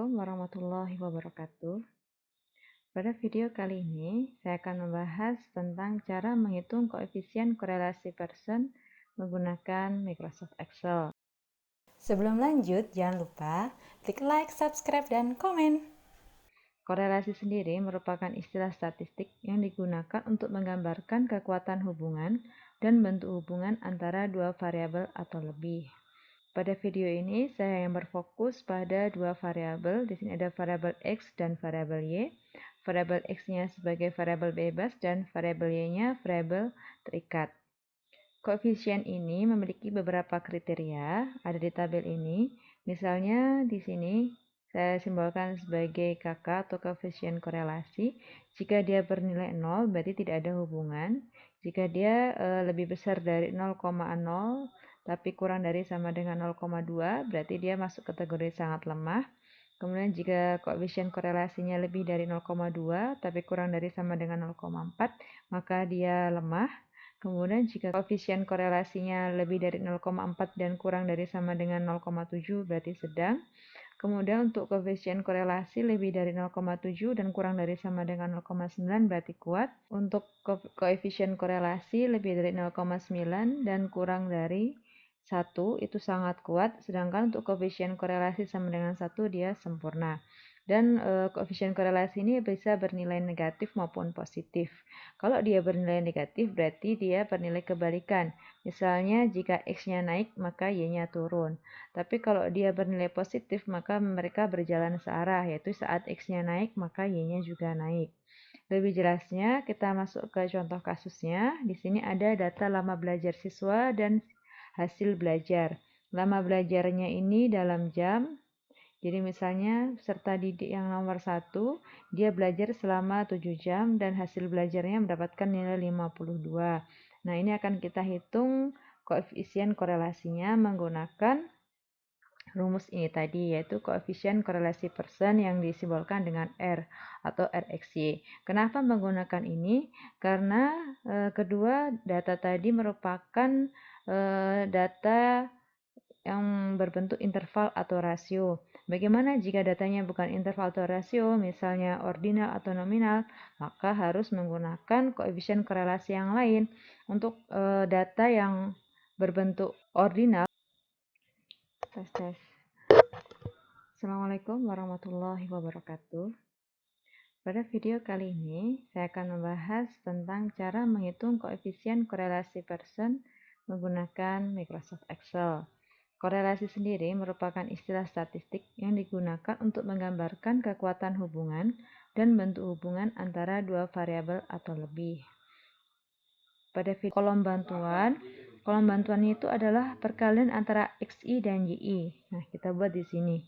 Assalamualaikum warahmatullahi wabarakatuh. Pada video kali ini, saya akan membahas tentang cara menghitung koefisien korelasi Pearson menggunakan Microsoft Excel. Sebelum lanjut, jangan lupa klik like, subscribe, dan komen. Korelasi sendiri merupakan istilah statistik yang digunakan untuk menggambarkan kekuatan hubungan dan bentuk hubungan antara dua variabel atau lebih. Pada video ini, saya yang berfokus pada dua variabel. Di sini ada variabel X dan variabel Y. Variabel X-nya sebagai variabel bebas dan variabel Y-nya variabel terikat. Koefisien ini memiliki beberapa kriteria, ada di tabel ini. Misalnya di sini saya simbolkan sebagai KK atau koefisien korelasi. Jika dia bernilai 0, berarti tidak ada hubungan. Jika dia lebih besar dari 0,0 tapi kurang dari sama dengan 0,2, berarti dia masuk kategori sangat lemah. Kemudian jika koefisien korelasinya lebih dari 0,2 tapi kurang dari sama dengan 0,4, maka dia lemah. Kemudian jika koefisien korelasinya lebih dari 0,4 dan kurang dari sama dengan 0,7 berarti sedang. Kemudian untuk koefisien korelasi lebih dari 0,7 dan kurang dari sama dengan 0,9 berarti kuat. Untuk koefisien korelasi lebih dari 0,9 dan kurang dari 1 itu sangat kuat, sedangkan untuk koefisien korelasi sama dengan 1 dia sempurna. Dan koefisien korelasi ini bisa bernilai negatif maupun positif. Kalau dia bernilai negatif berarti dia bernilai kebalikan. Misalnya jika X-nya naik maka Y-nya turun. Tapi kalau dia bernilai positif maka mereka berjalan searah, yaitu saat X-nya naik maka Y-nya juga naik. Lebih jelasnya kita masuk ke contoh kasusnya. Di sini ada data lama belajar siswa dan hasil belajar. Lama belajarnya ini dalam jam. Jadi misalnya peserta didik yang nomor 1, dia belajar selama 7 jam dan hasil belajarnya mendapatkan nilai 52. Nah, ini akan kita hitung koefisien korelasinya menggunakan rumus ini tadi, yaitu koefisien korelasi Pearson yang disimbolkan dengan R atau RxY. Kenapa menggunakan ini? Karena kedua data tadi merupakan data yang berbentuk interval atau rasio. Bagaimana jika datanya bukan interval atau rasio, misalnya ordinal atau nominal, maka harus menggunakan koefisien korelasi yang lain. Untuk data yang berbentuk ordinal, tes. Assalamualaikum warahmatullahi wabarakatuh. Pada video kali ini, saya akan membahas tentang cara menghitung koefisien korelasi Pearson menggunakan Microsoft Excel. Korelasi sendiri merupakan istilah statistik yang digunakan untuk menggambarkan kekuatan hubungan dan bentuk hubungan antara dua variabel atau lebih. Pada kolom bantuan itu adalah perkalian antara XI dan YI. Nah, kita buat di sini.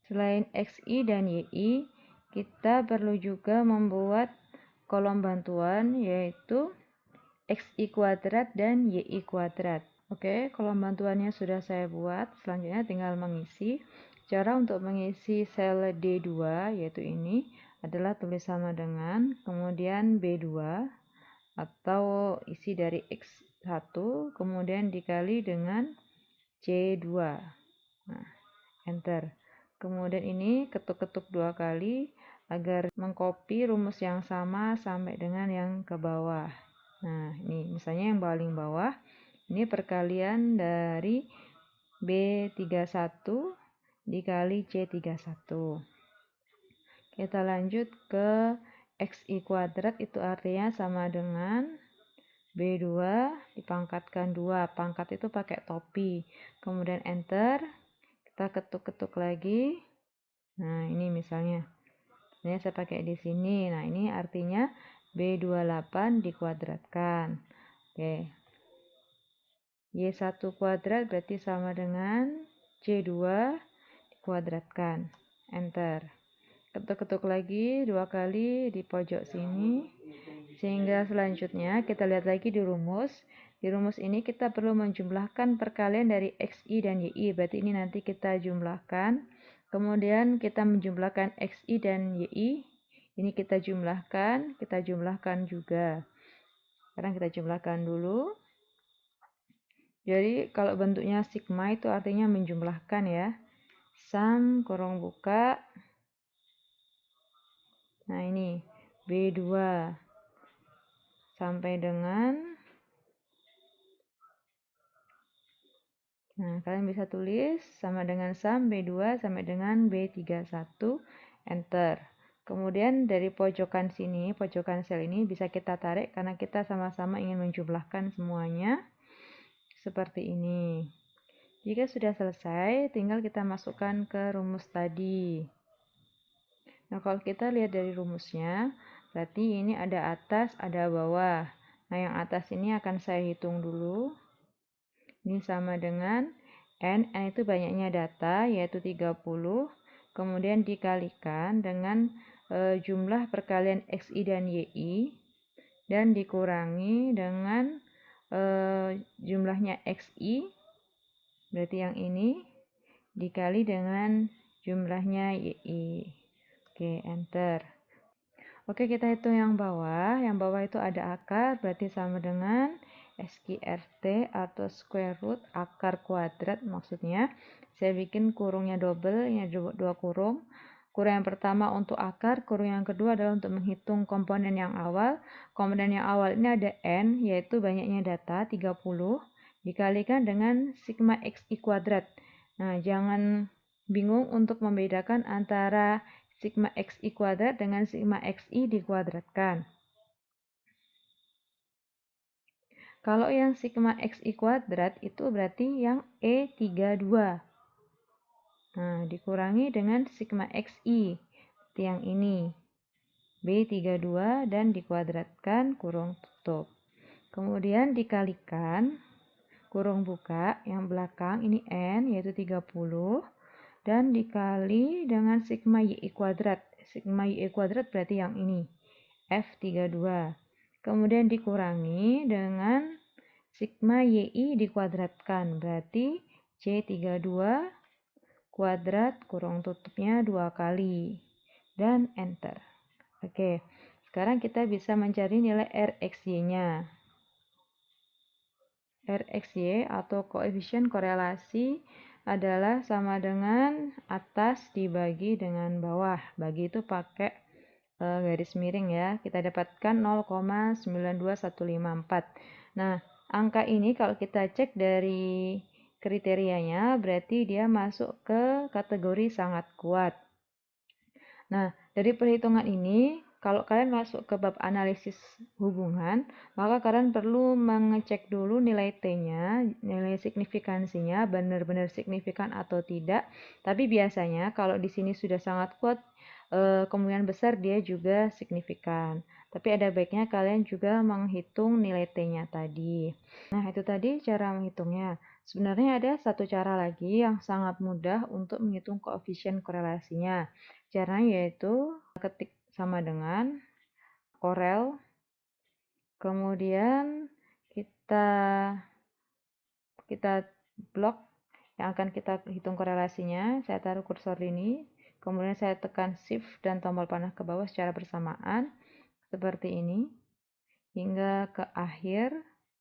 Selain XI dan YI, kita perlu juga membuat kolom bantuan yaitu XI kuadrat dan YI kuadrat. Oke, kolom bantuannya sudah saya buat. Selanjutnya tinggal mengisi. Cara untuk mengisi sel D2 yaitu ini adalah tulis sama dengan, kemudian B2 atau isi dari X1, kemudian dikali dengan C2. Nah, enter. Kemudian ini ketuk-ketuk 2 kali agar mengcopy rumus yang sama sampai dengan yang ke bawah. Nah, ini misalnya yang paling bawah, ini perkalian dari B31 dikali C31. Kita lanjut ke XI kuadrat, itu artinya sama dengan B2 dipangkatkan 2. Pangkat itu pakai topi. Kemudian enter. Kita ketuk-ketuk lagi. Nah, ini misalnya. Ini saya pakai di sini. Nah, ini artinya B28 dikuadratkan. Oke. Y1 kuadrat berarti sama dengan C2 dikuadratkan. Enter. Ketuk-ketuk lagi 2 kali di pojok sini. Sehingga selanjutnya kita lihat lagi di rumus. Di rumus ini kita perlu menjumlahkan perkalian dari XI dan YI. Berarti ini nanti kita jumlahkan. Kemudian kita menjumlahkan XI dan YI. Ini kita jumlahkan juga. Sekarang kita jumlahkan dulu. Jadi kalau bentuknya sigma itu artinya menjumlahkan ya. Sum kurung buka. Nah ini B2 sampai dengan, nah kalian bisa tulis sama dengan sum B2 sampai dengan B31, enter. Kemudian dari pojokan sini, pojokan sel ini bisa kita tarik karena kita sama-sama ingin menjumlahkan semuanya. Seperti ini. Jika sudah selesai, tinggal kita masukkan ke rumus tadi. Nah, kalau kita lihat dari rumusnya, berarti ini ada atas, ada bawah. Nah, yang atas ini akan saya hitung dulu. Ini sama dengan N itu banyaknya data, yaitu 30. Kemudian dikalikan dengan jumlah perkalian XI dan YI. Dan dikurangi dengan jumlahnya XI, berarti yang ini, dikali dengan jumlahnya YI. Oke, enter. Oke, kita hitung yang bawah. Yang bawah itu ada akar, berarti sama dengan SQRT atau square root, akar kuadrat maksudnya. Saya bikin kurungnya double, ini ada dua kurung. Kurung yang pertama untuk akar, kurung yang kedua adalah untuk menghitung komponen yang awal. Komponen yang awal ini ada N, yaitu banyaknya data, 30, dikalikan dengan sigma XI kuadrat. Nah, jangan bingung untuk membedakan antara sigma XI kuadrat dengan sigma XI dikuadratkan. Kalau yang sigma XI kuadrat itu berarti yang E32. Nah, dikurangi dengan sigma XI, seperti yang ini. B32 dan dikuadratkan kurung tutup. Kemudian dikalikan kurung buka yang belakang ini N yaitu 30 dan dikali dengan sigma YI kuadrat. Sigma YI kuadrat berarti yang ini, F32. Kemudian dikurangi dengan sigma YI dikuadratkan, berarti C32 kuadrat kurung tutupnya 2 kali. Dan enter. Oke, sekarang kita bisa mencari nilai RxY-nya. RxY atau koefisien korelasi adalah sama dengan atas dibagi dengan bawah. Bagi itu pakai garis miring ya. Kita dapatkan 0,92154. Nah, angka ini kalau kita cek dari kriterianya berarti dia masuk ke kategori sangat kuat. Nah, dari perhitungan ini, kalau kalian masuk ke bab analisis hubungan, maka kalian perlu mengecek dulu nilai T-nya, nilai signifikansinya, benar-benar signifikan atau tidak. Tapi biasanya kalau di sini sudah sangat kuat, kemungkinan besar dia juga signifikan. Tapi ada baiknya kalian juga menghitung nilai T-nya tadi. Nah, itu tadi cara menghitungnya. Sebenarnya ada satu cara lagi yang sangat mudah untuk menghitung koefisien korelasinya. Caranya yaitu ketik sama dengan Corel, kemudian kita blok yang akan kita hitung korelasinya. Saya taruh kursor ini, kemudian saya tekan Shift dan tombol panah ke bawah secara bersamaan seperti ini hingga ke akhir,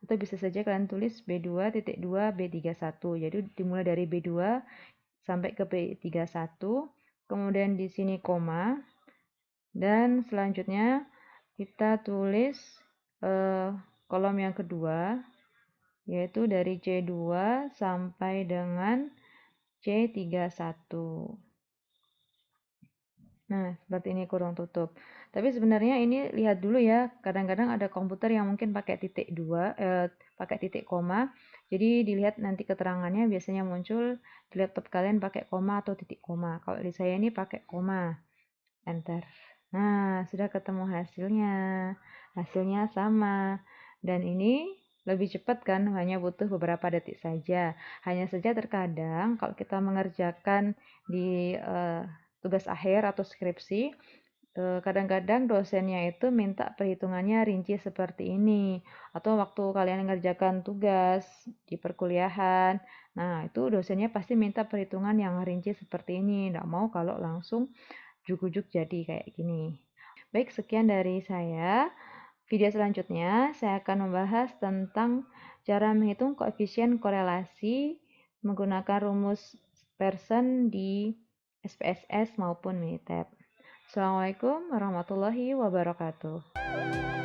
atau bisa saja kalian tulis B2.2 B31. Jadi dimulai dari B2 sampai ke B31, kemudian di sini koma, dan selanjutnya kita tulis kolom yang kedua, yaitu dari C2 sampai dengan C31. Nah, seperti ini kurung tutup. Tapi sebenarnya ini lihat dulu ya, kadang-kadang ada komputer yang mungkin pakai titik dua, pakai titik koma. Jadi dilihat nanti keterangannya biasanya muncul di laptop kalian pakai koma atau titik koma. Kalau di saya ini pakai koma. Enter. Nah, sudah ketemu hasilnya. Hasilnya sama. Dan ini lebih cepat kan, hanya butuh beberapa detik saja. Hanya saja terkadang kalau kita mengerjakan di tugas akhir atau skripsi, kadang-kadang dosennya itu minta perhitungannya rinci seperti ini. Atau waktu kalian mengerjakan tugas di perkuliahan, nah itu dosennya pasti minta perhitungan yang rinci seperti ini. Nggak mau kalau langsung juk-juk jadi kayak gini. Baik, sekian dari saya. Video selanjutnya, saya akan membahas tentang cara menghitung koefisien korelasi menggunakan rumus Pearson di SPSS maupun Minitab. Assalamualaikum warahmatullahi wabarakatuh.